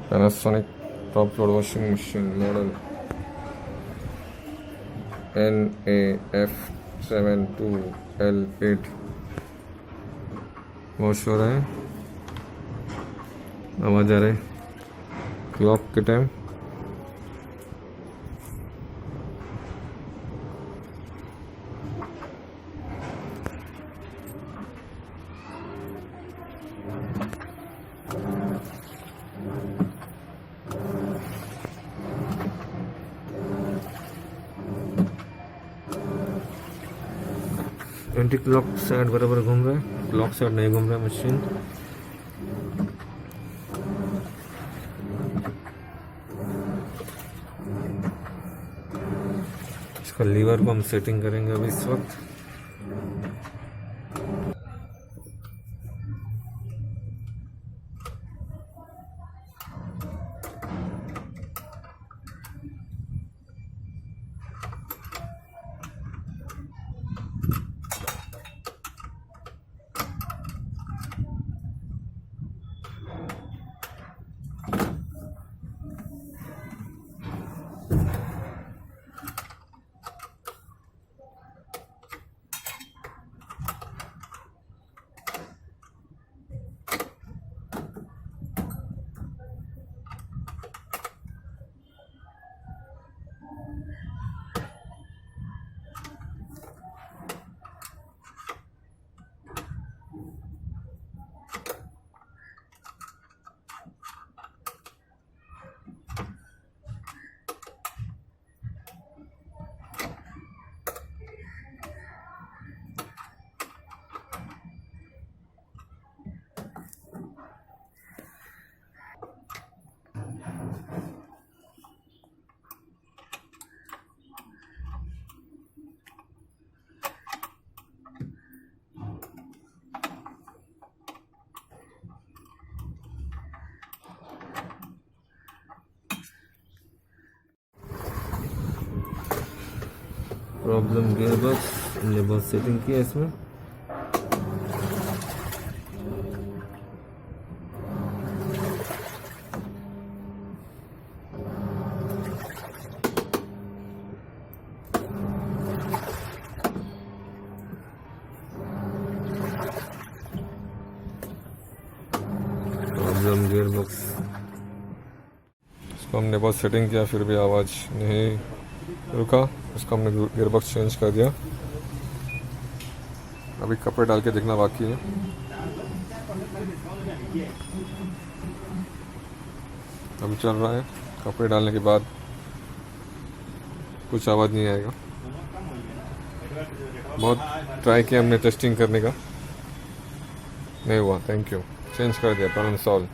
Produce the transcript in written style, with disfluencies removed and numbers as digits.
Panasonic top load washing machine model NAF72L8 wash हो रहा है, आवाज़ आ रहा है। क्लॉक के टाइम 20 क्लॉक साइड बराबर घूम रहा है, क्लॉक साइड नहीं घूम रहा है मशीन। इसका लीवर को हम सेटिंग करेंगे अभी इस वक्त। प्रॉब्लम गियरबॉक्स सेटिंग किया इसमें। प्रॉब्लम गियरबॉक्स, इसको हमने बहुत सेटिंग किया फिर भी आवाज़ नहीं रुका, उसको हमने गियरबॉक्स चेंज कर दिया। अभी कपड़े डाल के देखना बाकी है। अभी चल रहा है, कपड़े डालने के बाद कुछ आवाज़ नहीं आएगा। बहुत ट्राई किया हमने टेस्टिंग करने का, नहीं हुआ। थैंक यू, चेंज कर दिया, प्रॉब्लम सॉल्व।